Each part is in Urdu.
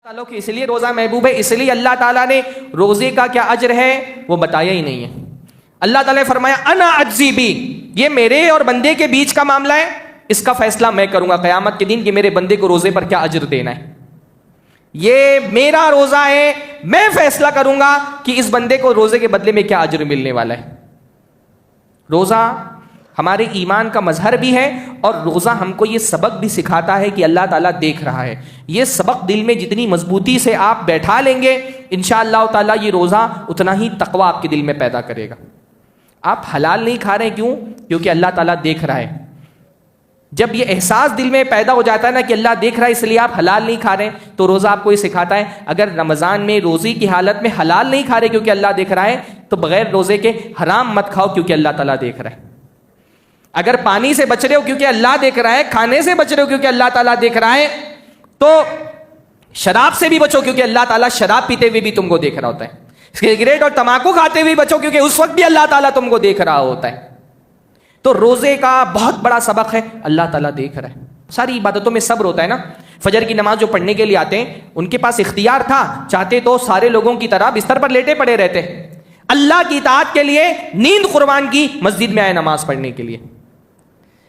تعالیٰ کہ اس لیے روزہ محبوب ہے، اس لیے اللہ تعالیٰ نے روزے کا کیا اجر ہے وہ بتایا ہی نہیں ہے۔ اللہ تعالیٰ نے فرمایا انا اجزی بی، یہ میرے اور بندے کے بیچ کا معاملہ ہے، اس کا فیصلہ میں کروں گا قیامت کے دن کہ میرے بندے کو روزے پر کیا اجر دینا ہے۔ یہ میرا روزہ ہے، میں فیصلہ کروں گا کہ اس بندے کو روزے کے بدلے میں کیا اجر ملنے والا ہے۔ روزہ ہمارے ایمان کا مظہر بھی ہے اور روزہ ہم کو یہ سبق بھی سکھاتا ہے کہ اللہ تعالیٰ دیکھ رہا ہے۔ یہ سبق دل میں جتنی مضبوطی سے آپ بیٹھا لیں گے انشاءاللہ تعالیٰ یہ روزہ اتنا ہی تقوی آپ کے دل میں پیدا کرے گا۔ آپ حلال نہیں کھا رہے کیوں؟ کیونکہ اللہ تعالیٰ دیکھ رہا ہے۔ جب یہ احساس دل میں پیدا ہو جاتا ہے نا کہ اللہ دیکھ رہا ہے اس لیے آپ حلال نہیں کھا رہے، تو روزہ آپ کو یہ سکھاتا ہے اگر رمضان میں روزے کی حالت میں حلال نہیں کھا رہے کیونکہ اللہ دیکھ رہا ہے تو بغیر روزے کے حرام مت کھاؤ کیونکہ اللہ تعالیٰ دیکھ رہا ہے۔ اگر پانی سے بچ رہے ہو کیونکہ اللہ دیکھ رہا ہے، کھانے سے بچ رہے ہو کیونکہ اللہ تعالیٰ دیکھ رہا ہے، تو شراب سے بھی بچو کیونکہ اللہ تعالیٰ شراب پیتے ہوئے بھی تم کو دیکھ رہا ہوتا ہے۔ سگریٹ اور تمباکو کھاتے ہوئے بچو کیونکہ اس وقت بھی اللہ تعالیٰ تم کو دیکھ رہا ہوتا ہے۔ تو روزے کا بہت بڑا سبق ہے، اللہ تعالیٰ دیکھ رہا ہے۔ ساری عبادتوں میں صبر ہوتا ہے نا۔ فجر کی نماز جو پڑھنے کے لیے آتے ہیں ان کے پاس اختیار تھا، چاہتے تو سارے لوگوں کی طرح بستر پر لیٹے پڑے رہتے، اللہ کی اطاعت کے لیے نیند قربان کی، مسجد میں آئے نماز پڑھنے کے لیے۔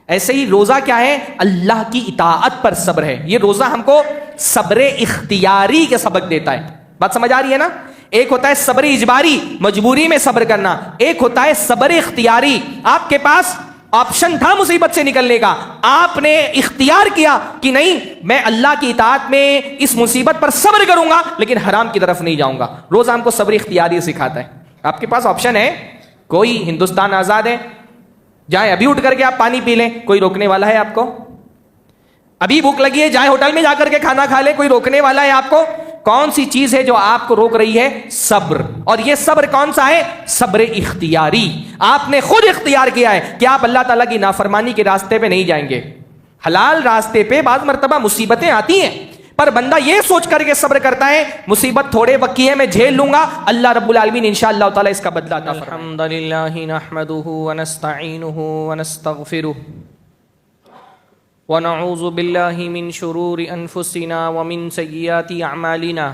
ایسے ہی روزہ کیا ہے؟ اللہ کی اطاعت پر صبر ہے۔ یہ روزہ ہم کو صبر اختیاری کے سبق دیتا ہے۔ بات سمجھ آ رہی ہے نا؟ ایک ہوتا ہے صبر اجباری، مجبوری میں صبر کرنا، ایک ہوتا ہے صبر اختیاری۔ آپ کے پاس آپشن تھا مصیبت سے نکلنے کا، آپ نے اختیار کیا کہ نہیں میں اللہ کی اطاعت میں اس مصیبت پر صبر کروں گا لیکن حرام کی طرف نہیں جاؤں گا۔ روزہ ہم کو صبر اختیاری سکھاتا ہے۔ آپ کے پاس آپشن ہے، کوئی ہندوستان آزاد ہے، جائیں ابھی اٹھ کر کے آپ پانی پی لیں، کوئی روکنے والا ہے آپ کو؟ ابھی بھوک لگی ہے جائیں ہوٹل میں جا کر کے کھانا کھا لیں، کوئی روکنے والا ہے آپ کو؟ کون سی چیز ہے جو آپ کو روک رہی ہے؟ صبر۔ اور یہ صبر کون سا ہے؟ صبر اختیاری۔ آپ نے خود اختیار کیا ہے کہ آپ اللہ تعالیٰ کی نافرمانی کے راستے پہ نہیں جائیں گے۔ حلال راستے پہ بعض مرتبہ مصیبتیں آتی ہیں پر بندہ یہ سوچ کر کے صبر کرتا ہے مصیبت تھوڑے وقت کی ہے، میں جھیل لوں گا، اللہ رب العالمین انشاءاللہ تعالیٰ اس کا بدلہ عطا فرمائے۔ الحمدللہ نحمدہ ونستعینہ ونستغفرہ ونعوذ باللہ من شرور انفسنا ومن سیئات اعمالنا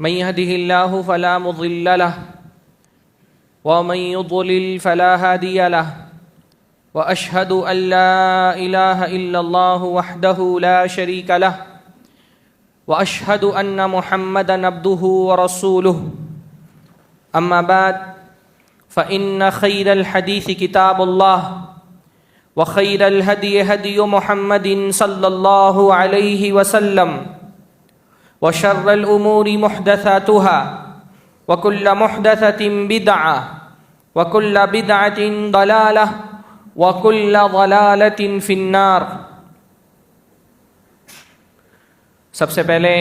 من يهده الله فلا مضل له ومن يضلل فلا هادي له واشهد ان لا اله الا الله وحده لا شريك له واشهد ان محمدا عبده ورسوله اما بعد فان خير الحديث كتاب الله وخير الهدي هدي محمد صلى الله عليه وسلم وشر الأمور محدثاتها وكل محدثة بدعة وكل بدعة ضلالة وكل ضلالة في النار۔ سب سے پہلے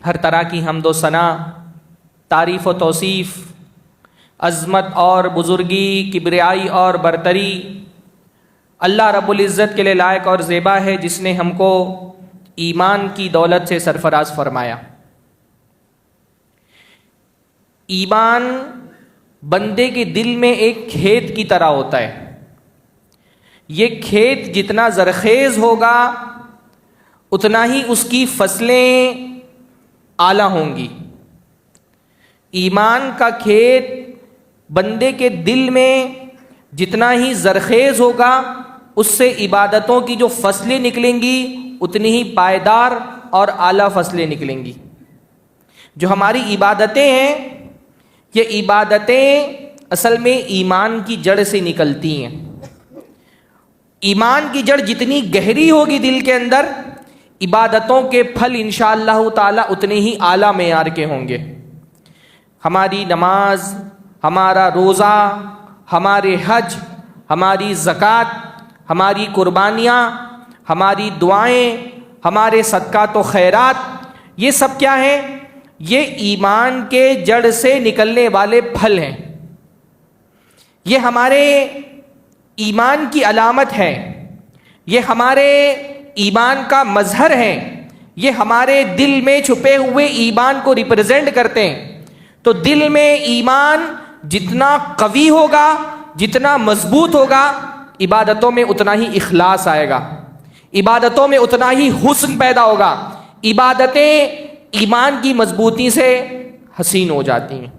ہر طرح کی حمد و ثنا، تعریف و توصیف، عظمت اور بزرگی، کبریائی اور برتری اللہ رب العزت کے لیے لائق اور زیبا ہے جس نے ہم کو ایمان کی دولت سے سرفراز فرمایا۔ ایمان بندے کے دل میں ایک کھیت کی طرح ہوتا ہے۔ یہ کھیت جتنا زرخیز ہوگا اتنا ہی اس کی فصلیں اعلیٰ ہوں گی۔ ایمان کا کھیت بندے کے دل میں جتنا ہی زرخیز ہوگا اس سے عبادتوں کی جو فصلیں نکلیں گی اتنی ہی پائیدار اور اعلیٰ فصلیں نکلیں گی۔ جو ہماری عبادتیں ہیں یہ عبادتیں اصل میں ایمان کی جڑ سے نکلتی ہیں۔ ایمان کی جڑ جتنی گہری ہوگی دل کے اندر عبادتوں کے پھل انشاءاللہ تعالیٰ اتنے ہی اعلیٰ معیار کے ہوں گے۔ ہماری نماز، ہمارا روزہ، ہمارے حج، ہماری زکوٰۃ، ہماری قربانیاں، ہماری دعائیں، ہمارے صدقات و خیرات، یہ سب کیا ہیں؟ یہ ایمان کے جڑ سے نکلنے والے پھل ہیں۔ یہ ہمارے ایمان کی علامت ہے، یہ ہمارے ایمان کا مظہر ہے، یہ ہمارے دل میں چھپے ہوئے ایمان کو ریپرزینٹ کرتے ہیں۔ تو دل میں ایمان جتنا قوی ہوگا، جتنا مضبوط ہوگا، عبادتوں میں اتنا ہی اخلاص آئے گا، عبادتوں میں اتنا ہی حسن پیدا ہوگا، عبادتیں ایمان کی مضبوطی سے حسین ہو جاتی ہیں۔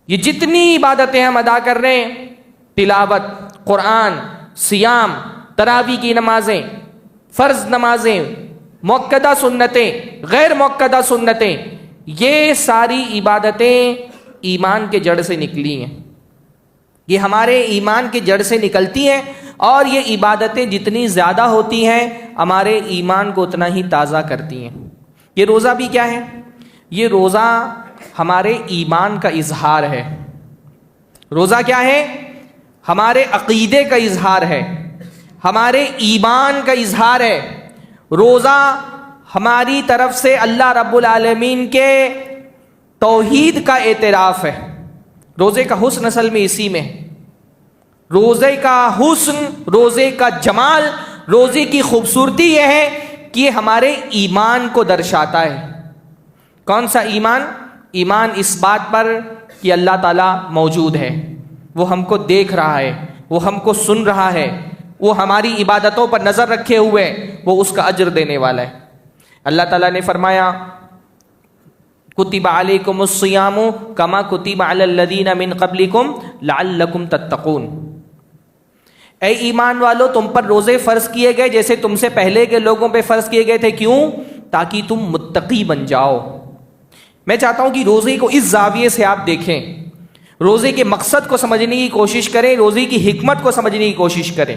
یہ جتنی عبادتیں ہم ادا کر رہے ہیں، تلاوت قرآن، صیام، تراویح کی نمازیں، فرض نمازیں، مؤکدہ سنتیں، غیر مؤکدہ سنتیں، یہ ساری عبادتیں ایمان کے جڑ سے نکلی ہیں، یہ ہمارے ایمان کے جڑ سے نکلتی ہیں، اور یہ عبادتیں جتنی زیادہ ہوتی ہیں ہمارے ایمان کو اتنا ہی تازہ کرتی ہیں۔ یہ روزہ بھی کیا ہے؟ یہ روزہ ہمارے ایمان کا اظہار ہے۔ روزہ کیا ہے؟ ہمارے عقیدے کا اظہار ہے، ہمارے ایمان کا اظہار ہے۔ روزہ ہماری طرف سے اللہ رب العالمین کے توحید کا اعتراف ہے۔ روزے کا حسن اصل میں اسی میں ہے۔ روزے کا حسن، روزے کا جمال، روزے کی خوبصورتی یہ ہے کہ یہ ہمارے ایمان کو درشاتا ہے۔ کون سا ایمان؟ ایمان اس بات پر کہ اللہ تعالیٰ موجود ہے، وہ ہم کو دیکھ رہا ہے، وہ ہم کو سن رہا ہے، وہ ہماری عبادتوں پر نظر رکھے ہوئے وہ اس کا اجر دینے والا ہے۔ اللہ تعالیٰ نے فرمایا کتب علیکم الصیام کما کتب علی الذین من قبلکم لعلکم تتقون۔ اے ایمان والو، تم پر روزے فرض کیے گئے جیسے تم سے پہلے کے لوگوں پہ فرض کیے گئے تھے۔ کیوں؟ تاکہ تم متقی بن جاؤ۔ میں چاہتا ہوں کہ روزے کو اس زاویے سے آپ دیکھیں، روزے کے مقصد کو سمجھنے کی کوشش کریں، روزے کی حکمت کو سمجھنے کی کوشش کریں۔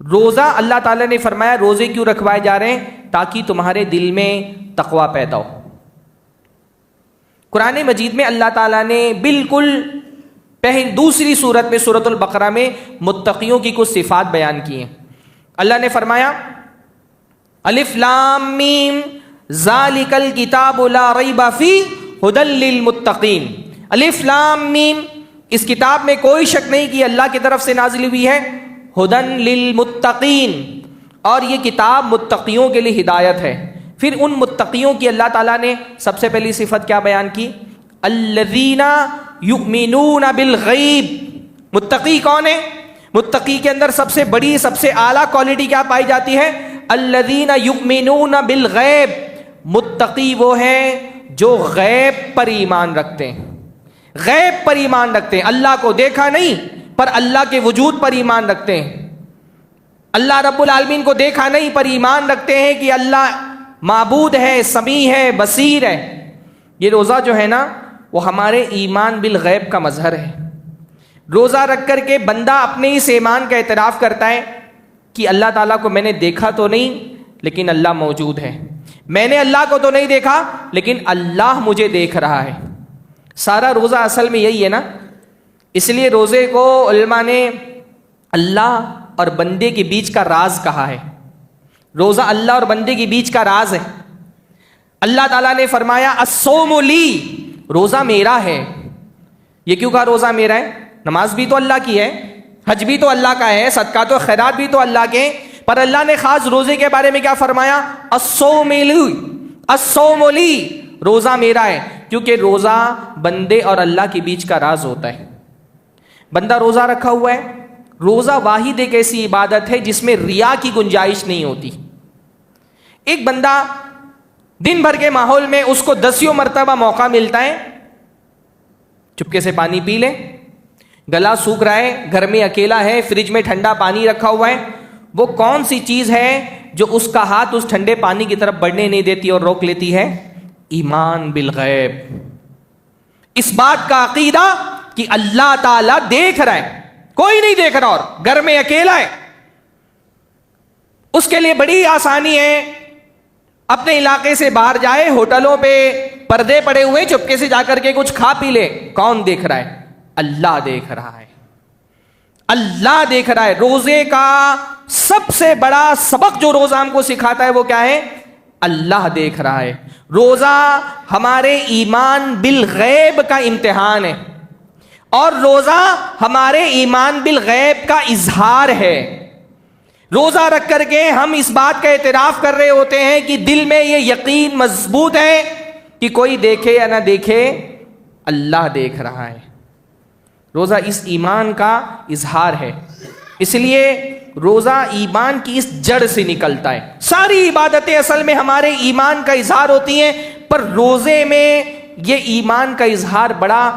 روزہ اللہ تعالیٰ نے فرمایا روزے کیوں رکھوائے جا رہے ہیں؟ تاکہ تمہارے دل میں تقویٰ پیدا ہو۔ قرآن مجید میں اللہ تعالیٰ نے بالکل دوسری صورت میں سورۃ البقرہ میں متقیوں کی کچھ صفات بیان کی ہیں۔ اللہ نے فرمایا الف لام میم ذالک الکتاب لا ریب فیہ ھدی للمتقین۔ الف لام میم، اس کتاب میں کوئی شک نہیں کہ اللہ کی طرف سے نازل ہوئی ہے، ھدی للمتقین، اور یہ کتاب متقیوں کے لیے ہدایت ہے۔ پھر ان متقیوں کی اللہ تعالیٰ نے سب سے پہلی صفت کیا بیان کی؟ الذین یؤمنون بالغیب۔ متقی کون ہے؟ متقی کے اندر سب سے بڑی، سب سے اعلیٰ کوالٹی کیا پائی جاتی ہے؟ الذین یؤمنون بالغیب۔ متقی وہ ہیں جو غیب پر ایمان رکھتے ہیں، غیب پر ایمان رکھتے ہیں، اللہ کو دیکھا نہیں پر اللہ کے وجود پر ایمان رکھتے ہیں، اللہ رب العالمین کو دیکھا نہیں پر ایمان رکھتے ہیں کہ اللہ معبود ہے، سمیع ہے، بصیر ہے۔ یہ روزہ جو ہے نا وہ ہمارے ایمان بالغیب کا مظہر ہے۔ روزہ رکھ کر کے بندہ اپنے اس ایمان کا اعتراف کرتا ہے کہ اللہ تعالیٰ کو میں نے دیکھا تو نہیں لیکن اللہ موجود ہے، میں نے اللہ کو تو نہیں دیکھا لیکن اللہ مجھے دیکھ رہا ہے۔ سارا روزہ اصل میں یہی ہے نا۔ اس لیے روزے کو علماء نے اللہ اور بندے کے بیچ کا راز کہا ہے۔ روزہ اللہ اور بندے کے بیچ کا راز ہے۔ اللہ تعالیٰ نے فرمایا الصوم لی، روزہ میرا ہے۔ یہ کیوں کہا روزہ میرا ہے؟ نماز بھی تو اللہ کی ہے، حج بھی تو اللہ کا ہے، صدقات و خیرات بھی تو اللہ کے ہیں، پر اللہ نے خاص روزے کے بارے میں کیا فرمایا؟ الصوم لی، الصوم لی، روزہ میرا ہے، کیونکہ روزہ بندے اور اللہ کے بیچ کا راز ہوتا ہے۔ بندہ روزہ رکھا ہوا ہے، روزہ واحد ایک ایسی عبادت ہے جس میں ریا کی گنجائش نہیں ہوتی۔ ایک بندہ دن بھر کے ماحول میں اس کو 10 مرتبہ موقع ملتا ہے چپکے سے پانی پی لے، گلا سوکھ رہا ہے، گھر میں اکیلا ہے، فریج میں ٹھنڈا پانی رکھا ہوا ہے، وہ کون سی چیز ہے جو اس کا ہاتھ اس ٹھنڈے پانی کی طرف بڑھنے نہیں دیتی اور روک لیتی ہے؟ ایمان بالغیب، اس بات کا عقیدہ کہ اللہ تعالیٰ دیکھ رہا ہے، کوئی نہیں دیکھ رہا اور گھر میں اکیلا ہے۔ اس کے لیے بڑی آسانی ہے، اپنے علاقے سے باہر جائے، ہوٹلوں پہ پردے پڑے ہوئے، چپکے سے جا کر کے کچھ کھا پی لے۔ کون دیکھ رہا ہے؟ اللہ دیکھ رہا ہے، اللہ دیکھ رہا ہے۔ روزے کا سب سے بڑا سبق جو روزہ ہم کو سکھاتا ہے وہ کیا ہے؟ اللہ دیکھ رہا ہے۔ روزہ ہمارے ایمان بالغیب کا امتحان ہے، اور روزہ ہمارے ایمان بالغیب کا اظہار ہے۔ روزہ رکھ کر کے ہم اس بات کا اعتراف کر رہے ہوتے ہیں کہ دل میں یہ یقین مضبوط ہے کہ کوئی دیکھے یا نہ دیکھے اللہ دیکھ رہا ہے۔ روزہ اس ایمان کا اظہار ہے۔ اس لیے روزہ ایمان کی اس جڑ سے نکلتا ہے. ساری عبادتیں اصل میں ہمارے ایمان کا اظہار ہوتی ہیں، پر روزے میں یہ ایمان کا اظہار بڑا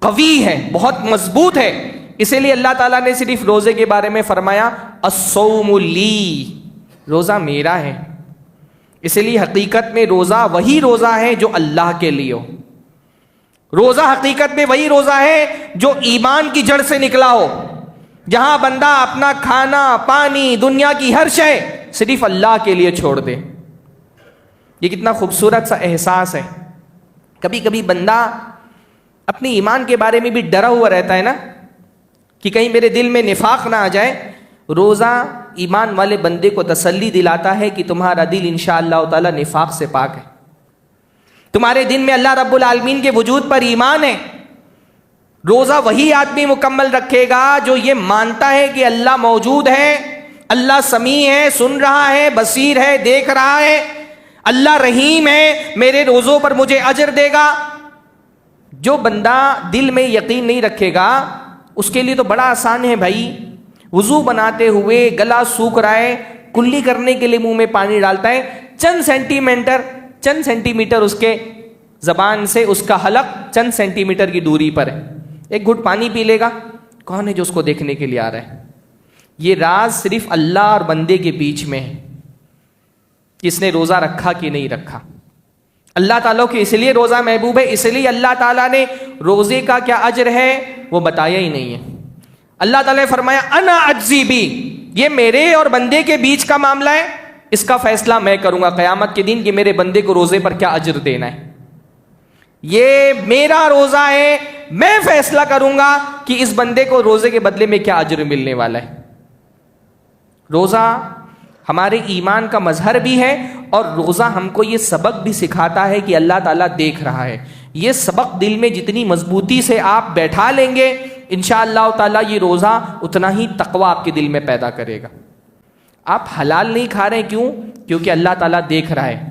قوی ہے، بہت مضبوط ہے. اسی لیے اللہ تعالیٰ نے صرف روزے کے بارے میں فرمایا الصوم لی، روزہ میرا ہے. اسی لیے حقیقت میں روزہ وہی روزہ ہے جو اللہ کے لیے ہو. روزہ حقیقت میں وہی روزہ ہے جو ایمان کی جڑ سے نکلا ہو، جہاں بندہ اپنا کھانا پانی دنیا کی ہر شے صرف اللہ کے لیے چھوڑ دے. یہ کتنا خوبصورت سا احساس ہے. کبھی کبھی بندہ اپنے ایمان کے بارے میں بھی ڈرا ہوا رہتا ہے نا، کہ کہیں میرے دل میں نفاق نہ آ جائے. روزہ ایمان والے بندے کو تسلی دلاتا ہے کہ تمہارا دل انشاءاللہ تعالی نفاق سے پاک ہے، تمہارے دل میں اللہ رب العالمین کے وجود پر ایمان ہے. روزہ وہی آدمی مکمل رکھے گا جو یہ مانتا ہے کہ اللہ موجود ہے، اللہ سمیع ہے، سن رہا ہے، بصیر ہے، دیکھ رہا ہے، اللہ رحیم ہے، میرے روزوں پر مجھے اجر دے گا. جو بندہ دل میں یقین نہیں رکھے گا اس کے لیے تو بڑا آسان ہے بھائی. وضو بناتے ہوئے گلا سوکھ رہا ہے، کلی کرنے کے لیے منہ میں پانی ڈالتا ہے، چند سینٹی میٹر اس کے زبان سے اس کا حلق چند سینٹی میٹر کی دوری پر ہے، ایک گھٹ پانی پی لے گا. کون ہے جو اس کو دیکھنے کے لیے آ رہا ہے؟ یہ راز صرف اللہ اور بندے کے بیچ میں ہے، کس نے روزہ رکھا کہ نہیں رکھا. اللہ تعالیٰ کے اس لیے روزہ محبوب ہے، اس لیے اللہ تعالیٰ نے روزے کا کیا اجر ہے وہ بتایا ہی نہیں ہے. اللہ تعالیٰ نے فرمایا انا اجزی بی، یہ میرے اور بندے کے بیچ کا معاملہ ہے، اس کا فیصلہ میں کروں گا قیامت کے دن کہ میرے بندے کو روزے پر کیا اجر دینا ہے. یہ میرا روزہ ہے، میں فیصلہ کروں گا کہ اس بندے کو روزے کے بدلے میں کیا اجر ملنے والا ہے. روزہ ہمارے ایمان کا مظہر بھی ہے، اور روزہ ہم کو یہ سبق بھی سکھاتا ہے کہ اللہ تعالیٰ دیکھ رہا ہے. یہ سبق دل میں جتنی مضبوطی سے آپ بیٹھا لیں گے انشاءاللہ تعالیٰ یہ روزہ اتنا ہی تقوی آپ کے دل میں پیدا کرے گا. آپ حلال نہیں کھا رہے کیوں؟ کیونکہ اللہ تعالیٰ دیکھ رہا ہے.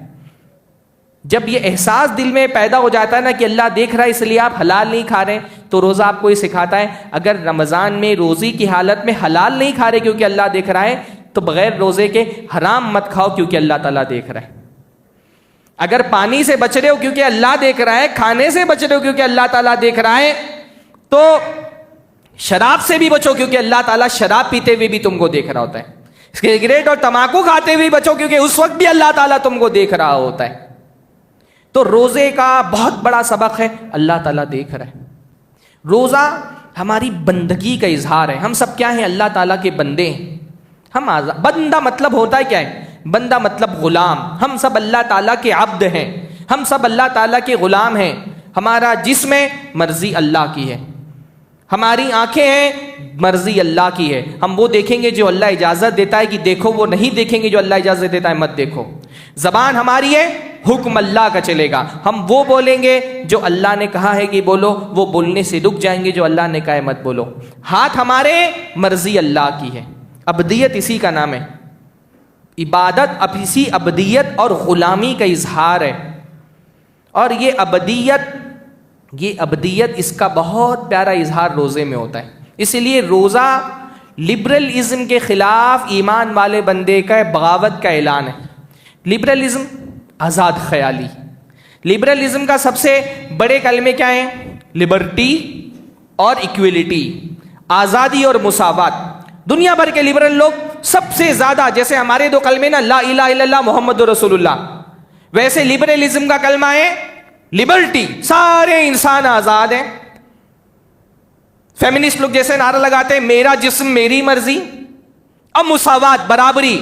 جب یہ احساس دل میں پیدا ہو جاتا ہے نا کہ اللہ دیکھ رہا ہے اس لیے آپ حلال نہیں کھا رہے، تو روزہ آپ کو یہ سکھاتا ہے اگر رمضان میں روزی کی حالت میں حلال نہیں کھا رہے کیونکہ اللہ دیکھ رہا ہے، تو بغیر روزے کے حرام مت کھاؤ کیونکہ اللہ تعالیٰ دیکھ رہا ہے. اگر پانی سے بچ رہے ہو کیونکہ اللہ دیکھ رہا ہے، کھانے سے بچ رہے ہو کیونکہ اللہ تعالیٰ دیکھ رہا ہے، تو شراب سے بھی بچو کیونکہ اللہ تعالیٰ شراب پیتے ہوئے بھی تم کو دیکھ رہا ہوتا ہے. سگریٹ اور تمباکو کھاتے ہوئے بچو کیونکہ اس وقت بھی اللہ تعالیٰ تم کو دیکھ رہا ہوتا ہے. تو روزے کا بہت بڑا سبق ہے، اللہ تعالیٰ دیکھ رہا ہے. روزہ ہماری بندگی کا اظہار ہے. ہم سب کیا ہیں؟ اللہ تعالیٰ کے بندے ہیں. ہم بندہ مطلب ہوتا ہے کیا ہے؟ بندہ مطلب غلام. ہم سب اللہ تعالیٰ کے عبد ہیں، ہم سب اللہ تعالیٰ کے غلام ہیں. ہمارا جسم ہے، مرضی اللہ کی ہے. ہماری آنکھیں ہیں، مرضی اللہ کی ہے. ہم وہ دیکھیں گے جو اللہ اجازت دیتا ہے کہ دیکھو، وہ نہیں دیکھیں گے جو اللہ اجازت دیتا ہے مت دیکھو. زبان ہماری ہے، حکم اللہ کا چلے گا. ہم وہ بولیں گے جو اللہ نے کہا ہے کہ بولو، وہ بولنے سے رک جائیں گے جو اللہ نے کہا ہے مت بولو. ہاتھ ہمارے، مرضی اللہ کی ہے. عبدیت اسی کا نام ہے. عبادت اب اسی عبدیت اور غلامی کا اظہار ہے. اور یہ ابدیت اس کا بہت پیارا اظہار روزے میں ہوتا ہے. اسی لیے روزہ لبرلزم کے خلاف ایمان والے بندے کا بغاوت کا اعلان ہے. لبرلزم آزاد خیالی. لبرلزم کا سب سے بڑے کلمے کیا ہیں؟ لبرٹی اور ایکویلٹی، آزادی اور مساوات. دنیا بھر کے لبرل لوگ سب سے زیادہ، جیسے ہمارے دو کلمے نا لا الہ الا اللہ محمد رسول اللہ، ویسے لبرلزم کا کلمہ ہے لبرٹی، سارے انسان آزاد ہیں. فیمنسٹ لوگ جیسے نعرہ لگاتے ہیں میرا جسم میری مرضی، اب مساوات، برابری.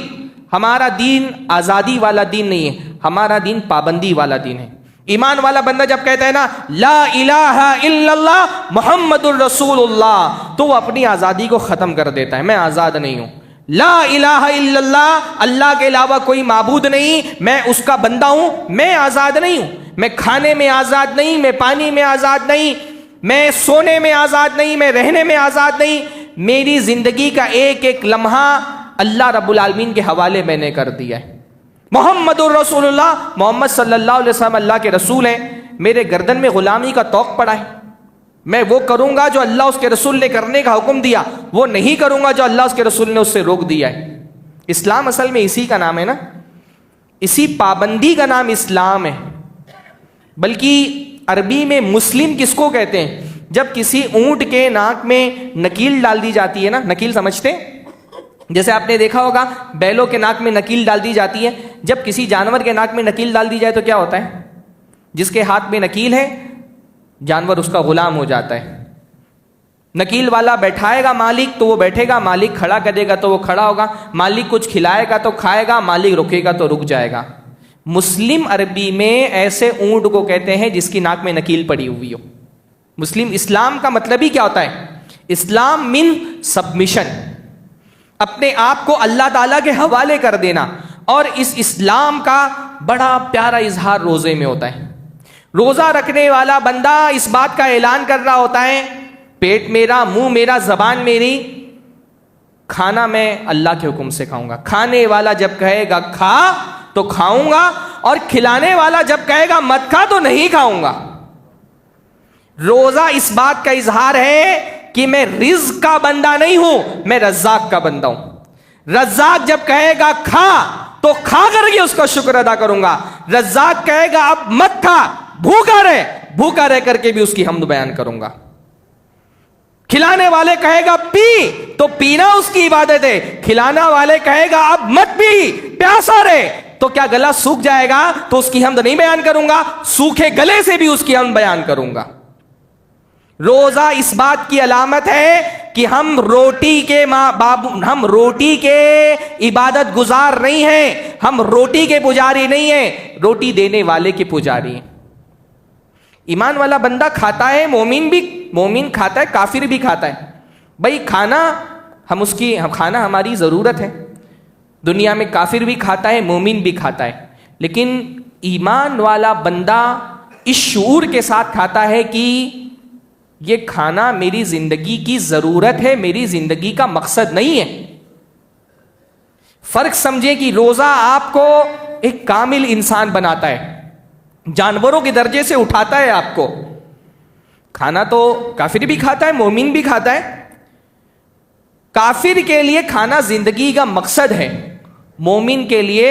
ہمارا دین آزادی والا دین نہیں ہے، ہمارا دین پابندی والا دین ہے. ایمان والا بندہ جب کہتا ہے نا لا الہ الا اللہ محمد الرسول اللہ، تو وہ اپنی آزادی کو ختم کر دیتا ہے. میں آزاد نہیں ہوں. لا الہ الا اللہ، اللہ کے علاوہ کوئی معبود نہیں، میں اس کا بندہ ہوں، میں آزاد نہیں ہوں. میں کھانے میں آزاد نہیں، میں پانی میں آزاد نہیں، میں سونے میں آزاد نہیں، میں رہنے میں آزاد نہیں. میری زندگی کا ایک ایک لمحہ اللہ رب العالمین کے حوالے میں نے کر دیا ہے. محمد الرسول اللہ، محمد صلی اللہ علیہ وسلم اللہ کے رسول ہیں. میرے گردن میں غلامی کا طوق پڑا ہے، میں وہ کروں گا جو اللہ اس کے رسول نے کرنے کا حکم دیا، وہ نہیں کروں گا جو اللہ اس کے رسول نے اس سے روک دیا ہے۔ اسلام اصل میں اسی کا نام ہے نا، اسی پابندی کا نام اسلام ہے۔ بلکہ عربی میں مسلم کس کو کہتے ہیں؟ جب کسی اونٹ کے ناک میں نکیل ڈال دی جاتی ہے نا، نکیل سمجھتے ہیں؟ جیسے آپ نے دیکھا ہوگا بیلوں کے ناک میں نکیل ڈال دی جاتی ہے۔ جب کسی جانور کے ناک میں نکیل ڈال دی جائے تو کیا ہوتا ہے؟ جس کے ہاتھ میں نکیل ہے جانور اس کا غلام ہو جاتا ہے۔ نکیل والا بیٹھائے گا مالک تو وہ بیٹھے گا، مالک کھڑا کرے گا تو وہ کھڑا ہوگا، مالک کچھ کھلائے گا تو کھائے گا، مالک رکے گا تو رک جائے گا۔ مسلم عربی میں ایسے اونٹ کو کہتے ہیں جس کی ناک میں نکیل پڑی ہوئی ہو۔ مسلم اسلام کا مطلب ہی کیا ہوتا ہے؟ اسلام من سبمیشن، اپنے آپ کو اللہ تعالیٰ کے حوالے کر دینا۔ اور اس اسلام کا بڑا پیارا اظہار روزے میں ہوتا ہے۔ روزہ رکھنے والا بندہ اس بات کا اعلان کر رہا ہوتا ہے، پیٹ میرا، منہ میرا، زبان میری، کھانا میں اللہ کے حکم سے کھاؤں گا۔ کھانے والا جب کہے گا کھا تو کھاؤں گا، اور کھلانے والا جب کہے گا مت کھا تو نہیں کھاؤں گا۔ روزہ اس بات کا اظہار ہے کہ میں رزق کا بندہ نہیں ہوں، میں رزاق کا بندہ ہوں۔ رزاق جب کہے گا کھا تو کھا کر کے اس کا شکر ادا کروں گا۔ رزاق کہے گا اب مت کھا، بھوکا رہ کر کے بھی اس کی حمد بیان کروں گا۔ کھلانے والے کہے گا پی تو پینا اس کی عبادت ہے، کھلانا والے کہے گا اب مت پی، پیاسا رہے، تو کیا گلا سوکھ جائے گا تو اس کی حمد نہیں بیان کروں گا؟ سوکھے گلے سے بھی اس کی حمد بیان کروں گا۔ روزہ اس بات کی علامت ہے کہ ہم روٹی کے عبادت گزار نہیں ہیں، ہم روٹی کے پجاری نہیں ہیں، روٹی دینے والے کے پجاری ہیں۔ ایمان والا بندہ کھاتا ہے، مومن کھاتا ہے، کافر بھی کھاتا ہے۔ بھائی کھانا ہماری ضرورت ہے، دنیا میں کافر بھی کھاتا ہے، مومن بھی کھاتا ہے، لیکن ایمان والا بندہ اس شعور کے ساتھ کھاتا ہے کہ یہ کھانا میری زندگی کی ضرورت ہے، میری زندگی کا مقصد نہیں ہے۔ فرق سمجھیں کہ روزہ آپ کو ایک کامل انسان بناتا ہے، جانوروں کے درجے سے اٹھاتا ہے آپ کو۔ کھانا تو کافر بھی کھاتا ہے، مومن بھی کھاتا ہے۔ کافر کے لیے کھانا زندگی کا مقصد ہے، مومن کے لیے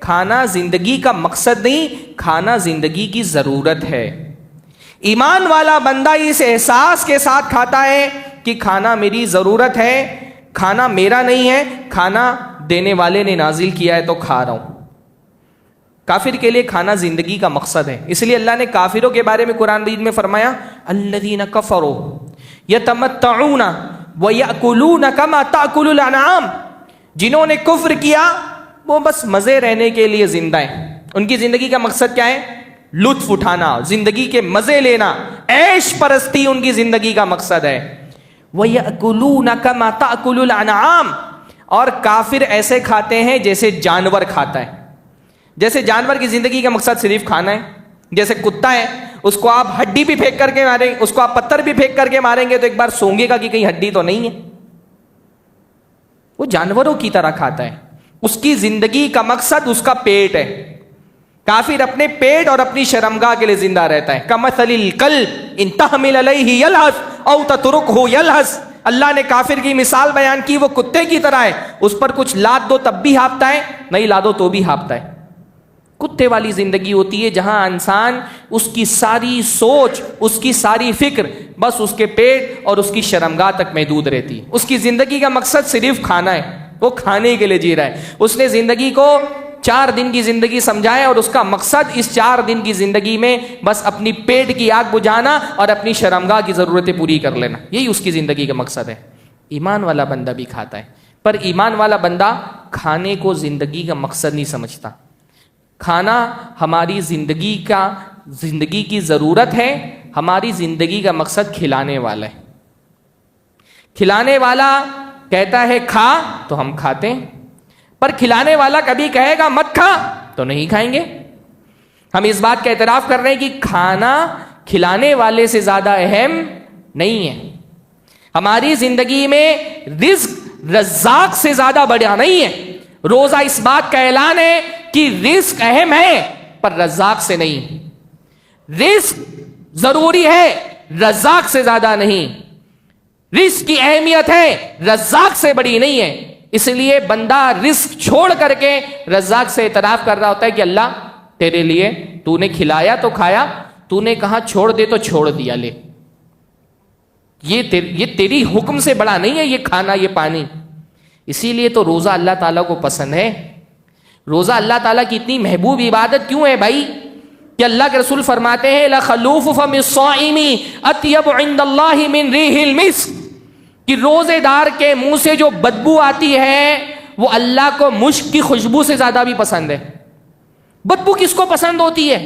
کھانا زندگی کا مقصد نہیں، کھانا زندگی کی ضرورت ہے۔ ایمان والا بندہ اس احساس کے ساتھ کھاتا ہے کہ کھانا میری ضرورت ہے، کھانا میرا نہیں ہے، کھانا دینے والے نے نازل کیا ہے تو کھا رہا ہوں۔ کافر کے لیے کھانا زندگی کا مقصد ہے۔ اس لیے اللہ نے کافروں کے بارے میں قرآن مجید میں فرمایا الذین کفروا یتمتعون ویأکلون کما تأکل الانعام، جنہوں نے کفر کیا وہ بس مزے رہنے کے لیے زندہ ہیں۔ ان کی زندگی کا مقصد کیا ہے؟ لطف اٹھانا، زندگی کے مزے لینا، عیش پرستی ان کی زندگی کا مقصد ہے۔ وَيَأْكُلُونَ كَمَا تَأْكُلُ الْأَنْعَامُ، اور کافر ایسے کھاتے ہیں جیسے جانور کھاتا ہے۔ جیسے جانور کی زندگی کا مقصد صرف کھانا ہے، جیسے کتا ہے، اس کو آپ ہڈی بھی پھینک کر کے ماریں، اس کو آپ پتھر بھی پھینک کر کے ماریں گے تو ایک بار سونگے گا کہ کہیں ہڈی تو نہیں ہے۔ وہ جانوروں کی طرح کھاتا ہے، اس کی زندگی کا مقصد اس کا پیٹ ہے۔ کافر اپنے پیٹ اور اپنی شرمگاہ کے لیے زندہ رہتا ہے۔ کمثل الکلب ان تحمل علیہ یلہث او تترکہ یلہث، اللہ نے کافر کی مثال بیان کی، وہ کتے کی طرح ہے، اس پر کچھ لاد دو تب بھی ہانپتا ہے، نہیں لادو تو بھی ہانپتا ہے۔ کتے والی زندگی ہوتی ہے جہاں انسان اس کی ساری سوچ، اس کی ساری فکر بس اس کے پیٹ اور اس کی شرمگاہ تک محدود رہتی ہے۔ اس کی زندگی کا مقصد صرف کھانا ہے، وہ کھانے کے لیے جی رہا ہے۔ اس نے زندگی کو 4 دن کی زندگی سمجھا ہے اور اس کا مقصد اس 4 دن کی زندگی میں بس اپنی پیٹ کی آگ بجھانا اور اپنی شرمگاہ کی ضرورتیں پوری کر لینا، یہی اس کی زندگی کا مقصد ہے۔ ایمان والا بندہ بھی کھاتا ہے، پر ایمان والا بندہ کھانے کو زندگی کا مقصد نہیں سمجھتا۔ کھانا ہماری زندگی کی ضرورت ہے، ہماری زندگی کا مقصد کھلانے والا ہے۔ کھلانے والا کہتا ہے کھا تو ہم کھاتے ہیں، پر کھلانے والا کبھی کہے گا مت کھا تو نہیں کھائیں گے۔ ہم اس بات کا اعتراف کر رہے ہیں کہ کھانا کھلانے والے سے زیادہ اہم نہیں ہے۔ ہماری زندگی میں رزق رزاق سے زیادہ بڑا نہیں ہے۔ روزہ اس بات کا اعلان ہے کہ رزق اہم ہے پر رزاق سے نہیں۔ رزق ضروری ہے رزاق سے زیادہ نہیں. رزق کی اہمیت ہے, رزاق سے بڑی نہیں ہے. اس لیے بندہ رزق چھوڑ کر کے رزاق سے اعتراف کر رہا ہوتا ہے کہ اللہ تیرے لیے تو نے کھلایا تو کھایا, تو نے کہا چھوڑ دے تو چھوڑ دیا, لے. یہ تیری حکم سے بڑا نہیں ہے یہ کھانا یہ پانی. اسی لیے تو روزہ اللہ تعالیٰ کو پسند ہے. روزہ اللہ تعالیٰ کی اتنی محبوب عبادت کیوں ہے بھائی؟ کہ اللہ کے رسول فرماتے ہیں لَخَلُوفُ فَمِ الصَّائِمِ أَطْيَبُ عِندَ اللَّهِ مِنْ رِيحِ الْمِسْكِ, کہ روزے دار کے منہ سے جو بدبو آتی ہے وہ اللہ کو مشک کی خوشبو سے زیادہ بھی پسند ہے. بدبو کس کو پسند ہوتی ہے؟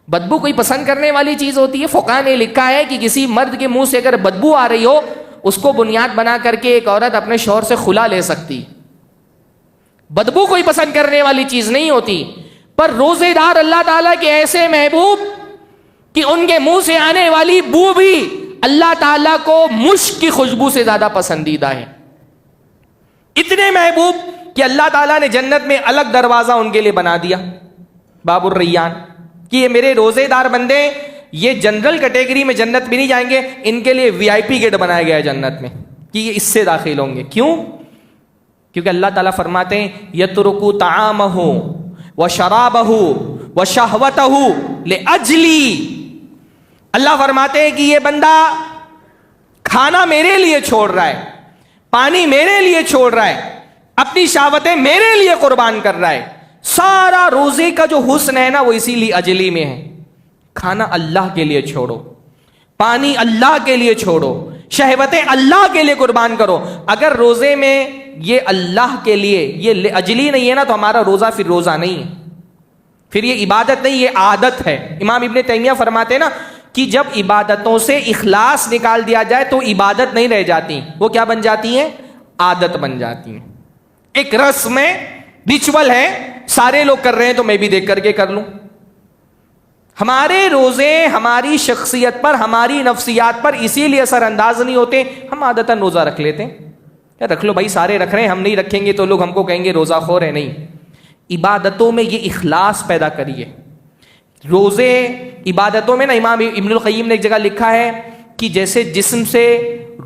بدبو کوئی پسند کرنے والی چیز ہوتی ہے؟ فقہاء نے لکھا ہے کہ کسی مرد کے منہ سے اگر بدبو آ رہی ہو اس کو بنیاد بنا کر کے ایک عورت اپنے شوہر سے خلا لے سکتی. بدبو کوئی پسند کرنے والی چیز نہیں ہوتی. پر روزے دار اللہ تعالیٰ کے ایسے محبوب کہ ان کے منہ سے آنے والی بو بھی اللہ تعالیٰ کو مشک کی خوشبو سے زیادہ پسندیدہ ہے. اتنے محبوب کہ اللہ تعالیٰ نے جنت میں الگ دروازہ ان کے لیے بنا دیا, باب الریان, کہ یہ میرے روزے دار بندے یہ جنرل کیٹیگری میں جنت میں نہیں جائیں گے, ان کے لیے وی آئی پی گیٹ بنایا گیا ہے جنت میں کہ یہ اس سے داخل ہوں گے. کیوں؟ کیونکہ اللہ تعالیٰ فرماتے ہیں یترکو طعامہ وشرابہ وشہوتہ لأجلی. اللہ فرماتے ہیں کہ یہ بندہ کھانا میرے لیے چھوڑ رہا ہے, پانی میرے لیے چھوڑ رہا ہے, اپنی شہوتیں میرے لیے قربان کر رہا ہے. سارا روزے کا جو حسن ہے نا وہ اسی لیے اجلی میں ہے. کھانا اللہ کے لیے چھوڑو, پانی اللہ کے لیے چھوڑو, شہوتیں اللہ کے لیے قربان کرو. اگر روزے میں یہ اللہ کے لیے یہ اجلی نہیں ہے نا تو ہمارا روزہ پھر روزہ نہیں ہے, پھر یہ عبادت نہیں, یہ عادت ہے. امام ابن تیمیہ فرماتے ہیں نا کہ جب عبادتوں سے اخلاص نکال دیا جائے تو عبادت نہیں رہ جاتی, وہ کیا بن جاتی ہیں؟ عادت بن جاتی ہیں. ایک رسم ہے, ریچول ہے, سارے لوگ کر رہے ہیں تو میں بھی دیکھ کر کے کر لوں. ہمارے روزے ہماری شخصیت پر, ہماری نفسیات پر اسی لیے اثر انداز نہیں ہوتے. ہم عادتاً روزہ رکھ لیتے ہیں, رکھ لو بھائی, سارے رکھ رہے ہیں, ہم نہیں رکھیں گے تو لوگ ہم کو کہیں گے روزہ خور ہے. نہیں, عبادتوں میں یہ اخلاص پیدا کریے. روزے عبادتوں میں نا امام ابن القیم نے ایک جگہ لکھا ہے کہ جیسے جسم سے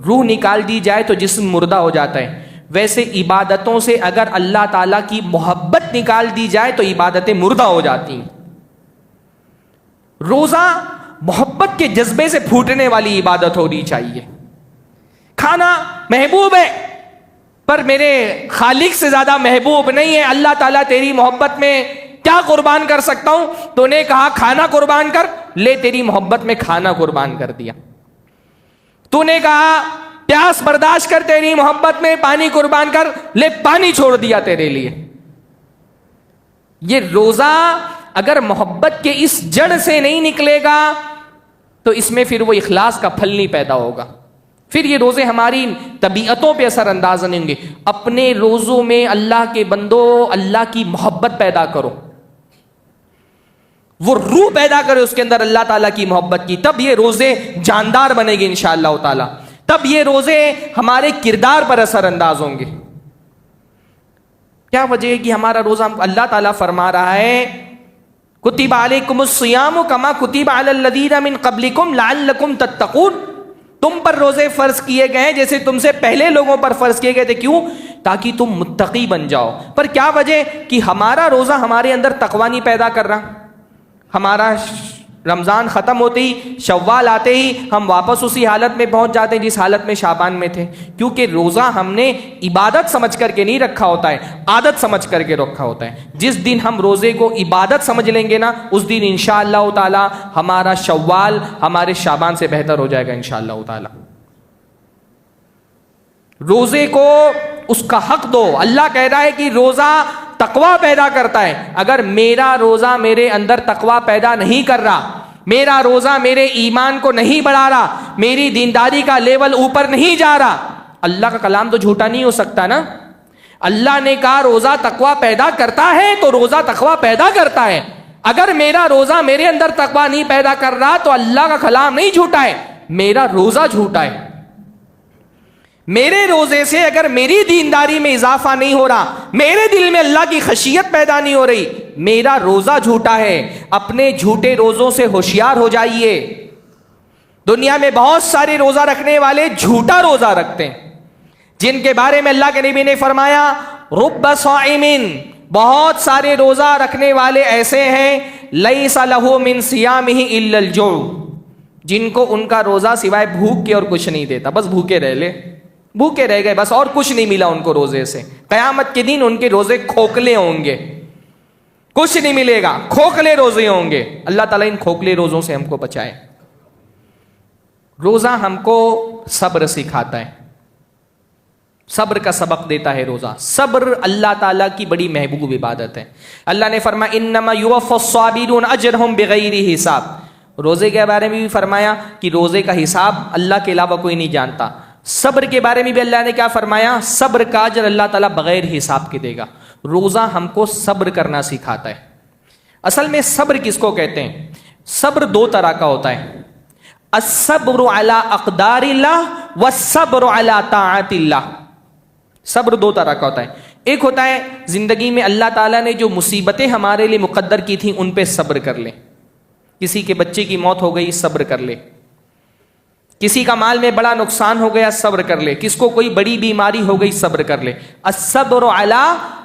روح نکال دی جائے تو جسم مردہ ہو جاتا ہے, ویسے عبادتوں سے اگر اللہ تعالیٰ کی محبت نکال دی جائے تو عبادتیں مردہ ہو جاتی ہیں. روزہ محبت کے جذبے سے پھوٹنے والی عبادت ہونی چاہیے. کھانا محبوب ہے پر میرے خالق سے زیادہ محبوب نہیں ہے. اللہ تعالیٰ تیری محبت میں کیا قربان کر سکتا ہوں؟ تو نے کہا کھانا قربان کر, لے تیری محبت میں کھانا قربان کر دیا. تو نے کہا پیاس برداشت کر, تیری محبت میں پانی قربان کر, لے پانی چھوڑ دیا تیرے لیے. یہ روزہ اگر محبت کے اس جڑ سے نہیں نکلے گا تو اس میں پھر وہ اخلاص کا پھل نہیں پیدا ہوگا. پھر یہ روزے ہماری طبیعتوں پہ اثر انداز نہیں ہوں گے. اپنے روزوں میں اللہ کے بندو اللہ کی محبت پیدا کرو, وہ روح پیدا کرے اس کے اندر اللہ تعالیٰ کی محبت کی, تب یہ روزے جاندار بنے گے انشاءاللہ تعالیٰ. تب یہ روزے ہمارے کردار پر اثر انداز ہوں گے. کیا وجہ ہے کہ ہمارا روزہ اللہ تعالیٰ فرما رہا ہے کتب علیکم الصیام کما کتب علی الذین من قبلکم لعلکم تتقون. تم پر روزے فرض کیے گئے ہیں جیسے تم سے پہلے لوگوں پر فرض کیے گئے تھے. کیوں؟ تاکہ تم متقی بن جاؤ. پر کیا وجہ کہ ہمارا روزہ ہمارے اندر تقوی نہیں پیدا کر رہا. ہمارا رمضان ختم ہوتے ہی شوال آتے ہی ہم واپس اسی حالت میں پہنچ جاتے ہیں جس حالت میں شعبان میں تھے. کیونکہ روزہ ہم نے عبادت سمجھ کر کے نہیں رکھا ہوتا ہے, عادت سمجھ کر کے رکھا ہوتا ہے. جس دن ہم روزے کو عبادت سمجھ لیں گے نا اس دن انشاءاللہ تعالی ہمارا شوال ہمارے شعبان سے بہتر ہو جائے گا انشاءاللہ تعالی. روزے کو اس کا حق دو. اللہ کہہ رہا ہے کہ روزہ تقوی پیدا کرتا ہے. اگر میرا روزہ میرے اندر تقوی پیدا نہیں کر رہا, میرا روزہ میرے ایمان کو نہیں بڑھا رہا, میری دینداری کا لیول اوپر نہیں جا رہا, اللہ کا کلام تو جھوٹا نہیں ہو سکتا نا. اللہ نے کہا روزہ تقوی پیدا کرتا ہے تو روزہ تقوی پیدا کرتا ہے. اگر میرا روزہ میرے اندر تقوی نہیں پیدا کر رہا تو اللہ کا کلام نہیں جھوٹا ہے, میرا روزہ جھوٹا ہے. میرے روزے سے اگر میری دینداری میں اضافہ نہیں ہو رہا, میرے دل میں اللہ کی خشیت پیدا نہیں ہو رہی, میرا روزہ جھوٹا ہے. اپنے جھوٹے روزوں سے ہوشیار ہو جائیے. دنیا میں بہت سارے روزہ رکھنے والے جھوٹا روزہ رکھتے ہیں، جن کے بارے میں اللہ کے نبی نے فرمایا رب صائمن، بہت سارے روزہ رکھنے والے ایسے ہیں لیس لہ من صیامہ الا الجوع، جن کو ان کا روزہ سوائے بھوک کے اور کچھ نہیں دیتا، بس بھوکے رہ گئے بس، اور کچھ نہیں ملا ان کو روزے سے۔ قیامت کے دن ان کے روزے کھوکھلے ہوں گے، کچھ نہیں ملے گا، کھوکھلے روزے ہوں گے۔ اللہ تعالیٰ ان کھوکھلے روزوں سے ہم کو بچائے۔ روزہ ہم کو صبر سکھاتا ہے، صبر کا سبق دیتا ہے روزہ۔ صبر اللہ تعالیٰ کی بڑی محبوب عبادت ہے۔ اللہ نے فرمایا انما یوفی الصابرون اجرہم بغیر حساب، روزے کے بارے میں بھی فرمایا کہ روزے کا حساب اللہ کے علاوہ کوئی نہیں جانتا۔ صبر کے بارے میں بھی اللہ نے کیا فرمایا؟ صبر کا اجر اللہ تعالیٰ بغیر حساب کے دے گا۔ روزہ ہم کو صبر کرنا سکھاتا ہے۔ اصل میں صبر کس کو کہتے ہیں؟ صبر دو طرح کا ہوتا ہے، الصبر علی اقدار اللہ والصبر علی طاعت اللہ۔ صبر دو طرح کا ہوتا ہے، ایک ہوتا ہے زندگی میں اللہ تعالیٰ نے جو مصیبتیں ہمارے لیے مقدر کی تھیں ان پہ صبر کر لیں۔ کسی کے بچے کی موت ہو گئی، صبر کر لے۔ کسی کا مال میں بڑا نقصان ہو گیا، صبر کر لے۔ کس کو کوئی بڑی بیماری ہو گئی، صبر کر لے۔ الصبر علی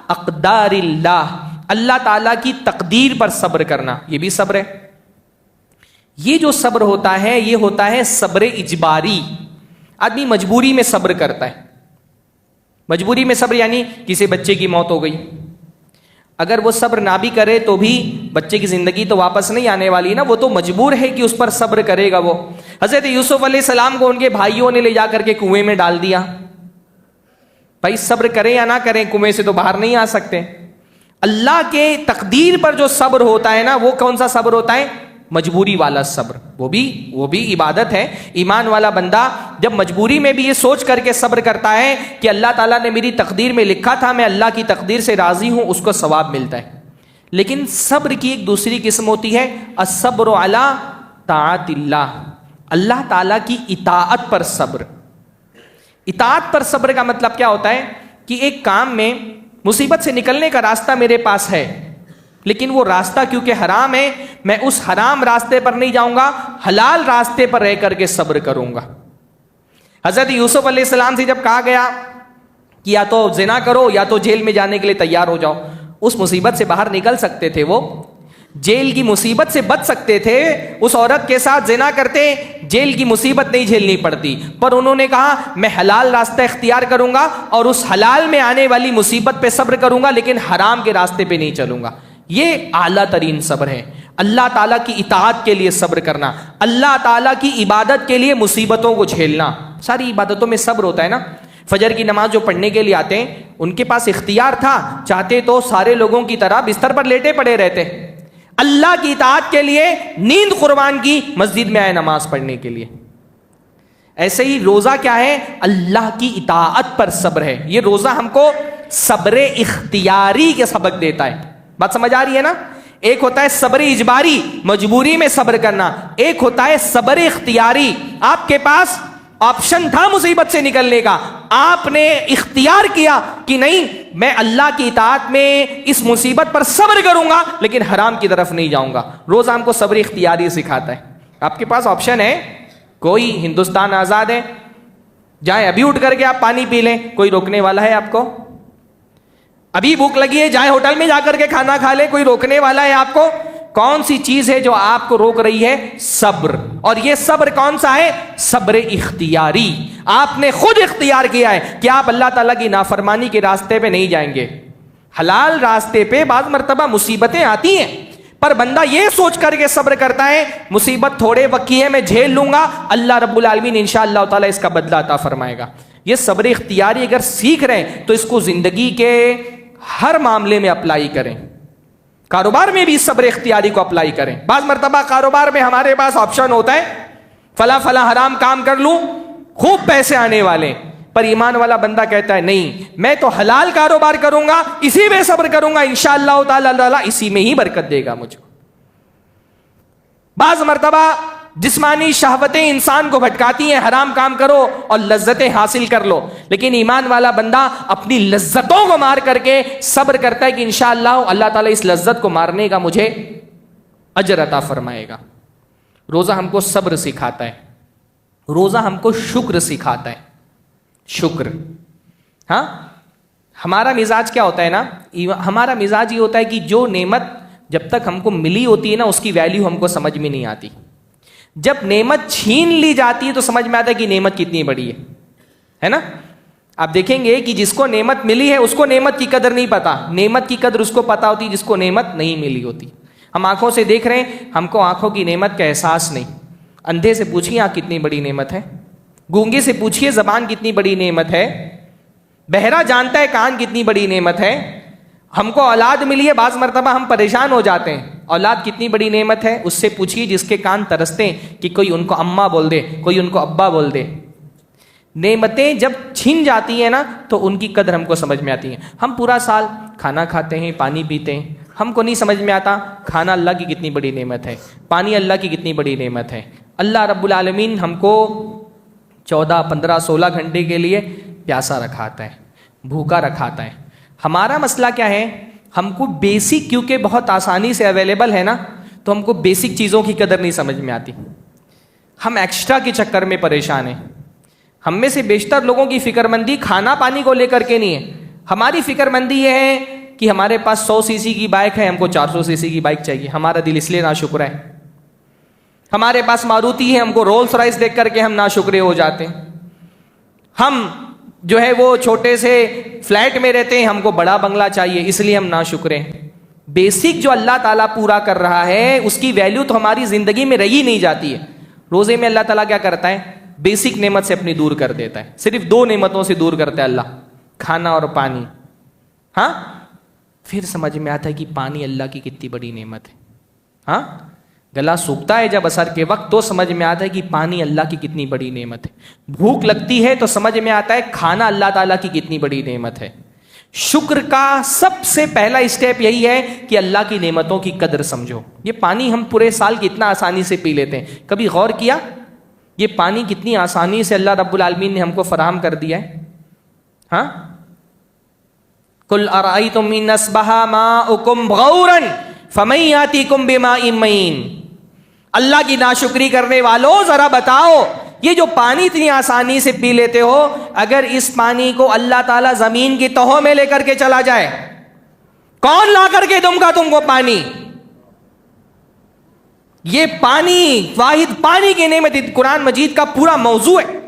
اقدار اللہ، اللہ تعالیٰ کی تقدیر پر صبر کرنا، یہ بھی صبر ہے۔ یہ جو صبر ہوتا ہے یہ ہوتا ہے صبر اجباری۔ آدمی مجبوری میں صبر کرتا ہے، مجبوری میں صبر یعنی کسی بچے کی موت ہو گئی، اگر وہ صبر نہ بھی کرے تو بھی بچے کی زندگی تو واپس نہیں آنے والی نا، وہ تو مجبور ہے کہ اس پر صبر کرے گا۔ وہ حضرت یوسف علیہ السلام کو ان کے بھائیوں نے لے جا کر کے کنویں میں ڈال دیا، بھائی صبر کریں یا نہ کریں کنویں سے تو باہر نہیں آ سکتے۔ اللہ کے تقدیر پر جو صبر ہوتا ہے نا، وہ کون سا صبر ہوتا ہے؟ مجبوری والا صبر، وہ بھی عبادت ہے۔ ایمان والا بندہ جب مجبوری میں بھی یہ سوچ کر کے صبر کرتا ہے کہ اللہ تعالیٰ نے میری تقدیر میں لکھا تھا، میں اللہ کی تقدیر سے راضی ہوں، اس کو ثواب ملتا ہے۔ لیکن صبر کی ایک دوسری قسم ہوتی ہے الصبر علی طاعت اللہ، اللہ تعالیٰ کی اطاعت پر صبر۔ اطاعت پر صبر کا مطلب کیا ہوتا ہے کہ ایک کام میں مصیبت سے نکلنے کا راستہ میرے پاس ہے، لیکن وہ راستہ کیونکہ حرام ہے، میں اس حرام راستے پر نہیں جاؤں گا، حلال راستے پر رہ کر کے صبر کروں گا۔ حضرت یوسف علیہ السلام سے جب کہا گیا کہ یا تو زنا کرو یا تو جیل میں جانے کے لیے تیار ہو جاؤ، اس مصیبت سے باہر نکل سکتے تھے، وہ جیل کی مصیبت سے بچ سکتے تھے، اس عورت کے ساتھ زنا کرتے جیل کی مصیبت نہیں جھیلنی پڑتی، پر انہوں نے کہا میں حلال راستہ اختیار کروں گا اور اس حلال میں آنے والی مصیبت پہ صبر کروں گا، لیکن حرام کے راستے پہ نہیں چلوں گا۔ یہ اعلیٰ ترین صبر ہے، اللہ تعالیٰ کی اطاعت کے لیے صبر کرنا، اللہ تعالیٰ کی عبادت کے لیے مصیبتوں کو جھیلنا۔ ساری عبادتوں میں صبر ہوتا ہے نا۔ فجر کی نماز جو پڑھنے کے لیے آتے ہیں ان کے پاس اختیار تھا، چاہتے تو سارے لوگوں کی طرح بستر پر لیٹے پڑے رہتے، اللہ کی اطاعت کے لیے نیند قربان کی، مسجد میں آئے نماز پڑھنے کے لیے۔ ایسے ہی روزہ کیا ہے؟ اللہ کی اطاعت پر صبر ہے۔ یہ روزہ ہم کو صبر اختیاری کے سبق دیتا ہے۔ بات سمجھ آ رہی ہے نا؟ ایک ہوتا ہے صبر اجباری، مجبوری میں صبر کرنا، ایک ہوتا ہے صبر اختیاری۔ آپ کے پاس آپشن تھا مصیبت سے نکلنے کا، آپ نے اختیار کیا کہ نہیں میں اللہ کی اطاعت میں اس مصیبت پر صبر کروں گا لیکن حرام کی طرف نہیں جاؤں گا۔ روزہ ہم کو صبر اختیاری سکھاتا ہے۔ آپ کے پاس آپشن ہے، کوئی ہندوستان آزاد ہے، جائیں ابھی اٹھ کر کے آپ پانی پی لیں، کوئی روکنے والا ہے آپ کو؟ ابھی بھوک لگی ہے، جائیں ہوٹل میں جا کر کے کھانا کھا لیں، کوئی روکنے والا ہے آپ کو؟ کون سی چیز ہے جو آپ کو روک رہی ہے؟ صبر۔ اور یہ صبر کون سا ہے؟ صبر اختیاری۔ آپ نے خود اختیار کیا ہے کہ آپ اللہ تعالیٰ کی نافرمانی کے راستے پہ نہیں جائیں گے۔ حلال راستے پہ بعض مرتبہ مصیبتیں آتی ہیں، پر بندہ یہ سوچ کر کے صبر کرتا ہے مصیبت تھوڑے وقت کی ہے، میں جھیل لوں گا، اللہ رب العالمین انشاءاللہ تعالیٰ اس کا بدلہ عطا فرمائے گا۔ یہ صبر اختیاری اگر سیکھ رہے ہیں تو اس کو زندگی کے ہر معاملے میں اپلائی کریں۔ کاروبار میں بھی صبر اختیاری کو اپلائی کریں۔ بعض مرتبہ کاروبار میں ہمارے پاس آپشن ہوتا ہے فلاں فلاں حرام کام کر لوں، خوب پیسے آنے والے، پر ایمان والا بندہ کہتا ہے نہیں میں تو حلال کاروبار کروں گا، اسی میں صبر کروں گا، انشاءاللہ تعالی اللہ اسی میں ہی برکت دے گا مجھ کو۔ بعض مرتبہ جسمانی شہوتیں انسان کو بھٹکاتی ہیں، حرام کام کرو اور لذتیں حاصل کر لو، لیکن ایمان والا بندہ اپنی لذتوں کو مار کر کے صبر کرتا ہے کہ انشاءاللہ اللہ تعالیٰ اس لذت کو مارنے کا مجھے اجر عطا فرمائے گا۔ روزہ ہم کو صبر سکھاتا ہے۔ روزہ ہم کو شکر سکھاتا ہے، شکر. ہاں ہمارا مزاج کیا ہوتا ہے نا، ہمارا مزاج یہ ہوتا ہے کہ جو نعمت جب تک ہم کو ملی ہوتی ہے نا اس کی ویلیو ہم کو سمجھ میں نہیں آتی. جب نعمت چھین لی جاتی ہے تو سمجھ میں آتا ہے کہ نعمت کتنی بڑی ہے نا. آپ دیکھیں گے کہ جس کو نعمت ملی ہے اس کو نعمت کی قدر نہیں پتا، نعمت کی قدر اس کو پتا ہوتی جس کو نعمت نہیں ملی ہوتی. ہم آنکھوں سے دیکھ رہے ہیں، ہم کو آنکھوں کی نعمت کا احساس نہیں. اندھے سے پوچھیے آنکھ کتنی بڑی نعمت ہے، گونگے سے پوچھیے زبان کتنی بڑی نعمت ہے، بہرا جانتا ہے کان کتنی بڑی نعمت ہے. ہم کو اولاد ملی ہے، بعض مرتبہ ہم پریشان ہو جاتے ہیں، اولاد کتنی بڑی نعمت ہے. اس سے پوچھیے جس کے کان ترستے ہیں کہ کوئی ان کو اماں بول دے، کوئی ان کو ابا بول دے. نعمتیں جب چھن جاتی ہیں نا تو ان کی قدر ہم کو سمجھ میں آتی ہے. ہم پورا سال کھانا کھاتے ہیں، پانی پیتے ہیں، ہم کو نہیں سمجھ میں آتا کھانا اللہ کی کتنی بڑی نعمت ہے، پانی اللہ کی کتنی بڑی نعمت ہے. اللہ رب العالمین ہم کو 14 15 16 گھنٹے کے لیے پیاسا رکھاتا ہے، بھوکا رکھاتا ہے. ہمارا مسئلہ کیا ہے، ہم کو بیسک کیونکہ بہت آسانی سے اویلیبل ہے نا تو ہم کو بیسک چیزوں کی قدر نہیں سمجھ میں آتی. ہم ایکسٹرا کے چکر میں پریشان ہیں. ہم میں سے بیشتر لوگوں کی فکر مندی کھانا پانی کو لے کر کے نہیں ہے. ہماری فکر مندی یہ ہے کہ ہمارے پاس 100 cc کی بائک ہے، ہم کو 400 cc کی بائک چاہیے. ہمارا دل اس لیے ناشکر ہے. ہمارے پاس ماروتی ہے، ہم کو رولس رائس دیکھ کر کے ہم ناشکرے ہو جاتے ہیں. ہم جو ہے وہ چھوٹے سے فلیٹ میں رہتے ہیں، ہم کو بڑا بنگلہ چاہیے، اس لیے ہم ناشکرے ہیں. بیسک جو اللہ تعالیٰ پورا کر رہا ہے اس کی ویلیو تو ہماری زندگی میں رہی نہیں جاتی ہے. روزے میں اللہ تعالیٰ کیا کرتا ہے، بیسک نعمت سے اپنی دور کر دیتا ہے. صرف 2 نعمتوں سے دور کرتا ہے اللہ، کھانا اور پانی. ہاں پھر سمجھ میں آتا ہے کہ پانی اللہ کی کتنی بڑی نعمت ہے. ہاں گلا سوکھتا ہے جب عصر کے وقت تو سمجھ میں آتا ہے کہ پانی اللہ کی کتنی بڑی نعمت ہے. بھوک لگتی ہے تو سمجھ میں آتا ہے کھانا اللہ تعالیٰ کی کتنی بڑی نعمت ہے. شکر کا سب سے پہلا اسٹیپ یہی ہے کہ اللہ کی نعمتوں کی قدر سمجھو. یہ پانی ہم پورے سال کتنا آسانی سے پی لیتے ہیں، کبھی غور کیا یہ پانی کتنی آسانی سے اللہ رب العالمین نے ہم کو فراہم کر دیا ہے. ہاں قل ارأیتم ان اصبح ماؤکم غورا فمن یاتیکم بماء معین. اللہ کی ناشکری کرنے والوں ذرا بتاؤ، یہ جو پانی اتنی آسانی سے پی لیتے ہو، اگر اس پانی کو اللہ تعالیٰ زمین کی تہوں میں لے کر کے چلا جائے، کون لا کر کے دوں گا تم کو پانی؟ یہ پانی واحد پانی کی نعمت قرآن مجید کا پورا موضوع ہے.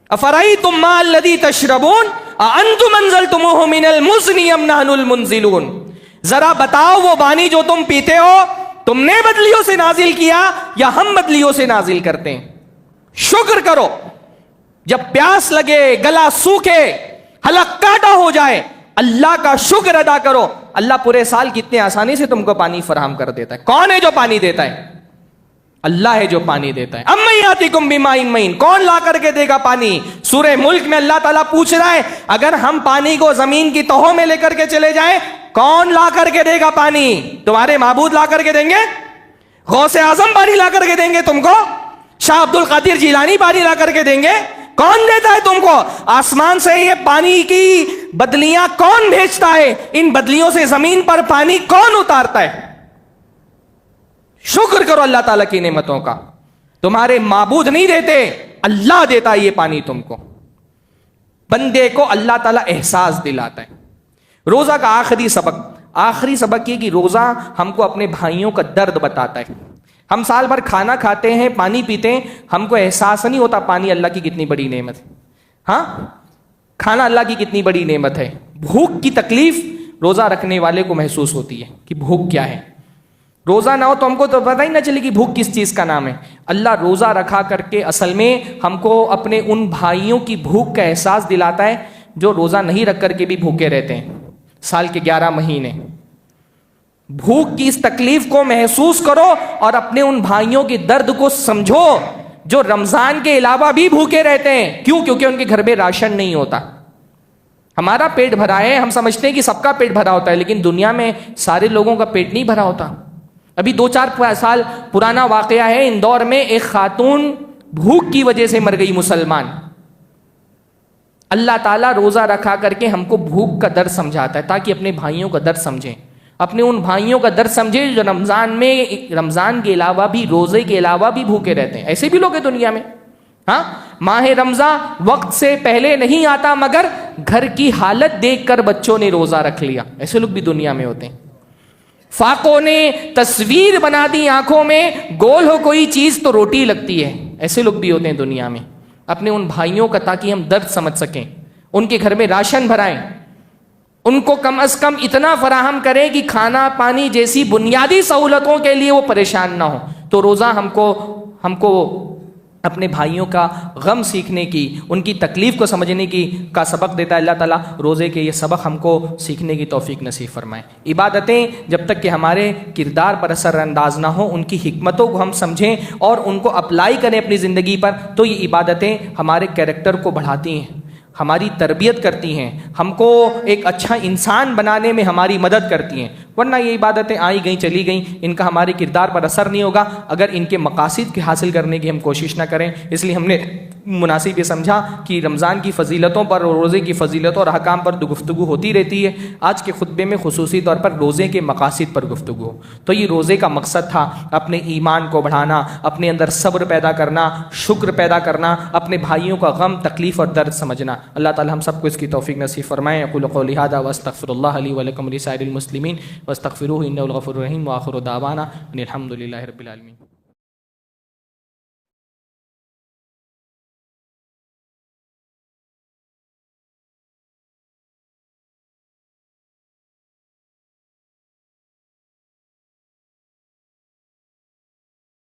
افرأیتم ماء الذی تشربون اانتم انزلتموہ من المزن ام نحن المنزلون. ذرا بتاؤ وہ پانی جو تم پیتے ہو تم نے بدلیوں سے نازل کیا یا ہم بدلیوں سے نازل کرتے ہیں؟ شکر کرو. جب پیاس لگے، گلا سوکھے، حلق کاٹا ہو جائے، اللہ کا شکر ادا کرو. اللہ پورے سال کتنے آسانی سے تم کو پانی فراہم کر دیتا ہے. کون ہے جو پانی دیتا ہے؟ اللہ ہے جو پانی دیتا ہے. امن یاتیکم بماء معین، کون لا کر کے دے گا پانی؟ سورہ ملک میں اللہ تعالیٰ پوچھ رہا ہے اگر ہم پانی کو زمین کی تہوں میں لے کر کے چلے جائیں کون لا کر کے دے گا پانی؟ تمہارے معبود لا کر کے دیں گے؟ غوث اعظم پانی لا کر کے دیں گے تم کو؟ شاہ عبد القادر جیلانی پانی لا کر کے دیں گے؟ کون دیتا ہے تم کو؟ آسمان سے یہ پانی کی بدلیاں کون بھیجتا ہے؟ ان بدلیوں سے زمین پر پانی کون اتارتا ہے؟ شکر کرو اللہ تعالیٰ کی نعمتوں کا. تمہارے معبود نہیں دیتے، اللہ دیتا ہے یہ پانی تم کو. بندے کو اللہ تعالیٰ احساس دلاتا ہے. روزہ کا آخری سبق یہ کہ روزہ ہم کو اپنے بھائیوں کا درد بتاتا ہے. ہم سال بھر کھانا کھاتے ہیں، پانی پیتے ہیں، ہم کو احساس نہیں ہوتا پانی اللہ کی کتنی بڑی نعمت ہے. ہاں کھانا اللہ کی کتنی بڑی نعمت ہے. بھوک کی تکلیف روزہ رکھنے والے کو محسوس ہوتی ہے کہ بھوک کیا ہے. روزہ نہ ہو تو ہم کو تو پتہ ہی نہ چلے کہ بھوک کس چیز کا نام ہے. اللہ روزہ رکھا کر کے اصل میں ہم کو اپنے ان بھائیوں کی بھوک کا احساس دلاتا ہے جو روزہ نہیں رکھ کر کے بھی بھوکے رہتے ہیں سال کے 11 مہینے. بھوک کی اس تکلیف کو محسوس کرو اور اپنے ان بھائیوں کے درد کو سمجھو جو رمضان کے علاوہ بھی بھوکے رہتے ہیں. کیوں؟ کیونکہ ان کے گھر میں راشن نہیں ہوتا. ہمارا پیٹ بھرا ہے، ہم سمجھتے ہیں کہ سب کا پیٹ بھرا ہوتا ہے، لیکن دنیا میں سارے لوگوں کا پیٹ نہیں بھرا ہوتا. ابھی 2-4 سال پرانا واقعہ ہے، اندور میں ایک خاتون بھوک کی وجہ سے مر گئی مسلمان. اللہ تعالیٰ روزہ رکھا کر کے ہم کو بھوک کا درد سمجھاتا ہے تاکہ اپنے بھائیوں کا درد سمجھیں، اپنے ان بھائیوں کا درد سمجھیں جو رمضان کے علاوہ بھی، روزے کے علاوہ بھی بھوکے رہتے ہیں. ایسے بھی لوگ ہیں دنیا میں. ہاں، ماہ رمضان وقت سے پہلے نہیں آتا مگر گھر کی حالت دیکھ کر بچوں نے روزہ رکھ لیا. ایسے لوگ بھی دنیا میں ہوتے ہیں. فاقوں نے تصویر بنا دی آنکھوں میں، گول ہو کوئی چیز تو روٹی لگتی ہے. ایسے لوگ بھی ہوتے ہیں دنیا میں. اپنے ان بھائیوں کا تاکہ ہم درد سمجھ سکیں، ان کے گھر میں راشن بھرائیں، ان کو کم از کم اتنا فراہم کریں کہ کھانا پانی جیسی بنیادی سہولتوں کے لیے وہ پریشان نہ ہو. تو روزہ ہم کو اپنے بھائیوں کا غم سیکھنے کی، ان کی تکلیف کو سمجھنے کی کا سبق دیتا ہے. اللہ تعالیٰ روزے کے یہ سبق ہم کو سیکھنے کی توفیق نصیب فرمائے. عبادتیں جب تک کہ ہمارے کردار پر اثر انداز نہ ہوں، ان کی حکمتوں کو ہم سمجھیں اور ان کو اپلائی کریں اپنی زندگی پر، تو یہ عبادتیں ہمارے کیریکٹر کو بڑھاتی ہیں، ہماری تربیت کرتی ہیں، ہم کو ایک اچھا انسان بنانے میں ہماری مدد کرتی ہیں. ورنہ یہ عبادتیں آئی گئیں چلی گئیں، ان کا ہمارے کردار پر اثر نہیں ہوگا اگر ان کے مقاصد کے حاصل کرنے کی ہم کوشش نہ کریں. اس لیے ہم نے مناسب یہ سمجھا کہ رمضان کی فضیلتوں پر اور روزے کی فضیلتوں اور احکام پر گفتگو ہوتی رہتی ہے. آج کے خطبے میں خصوصی طور پر روزے کے مقاصد پر گفتگو ہو. تو یہ روزے کا مقصد تھا اپنے ایمان کو بڑھانا، اپنے اندر صبر پیدا کرنا، شکر پیدا کرنا، اپنے بھائیوں کا غم تکلیف اور درد سمجھنا. اللہ تعالی ہم سب کو اس کی توفیق نصیب فرمائے. اقول قولی ھذا واستغفر اللہ لی ولکم ولسائر المسلمین واستغفروہ انہ الغفور الرحیم وآخر دعوانا ان الحمد للہ رب العالمین.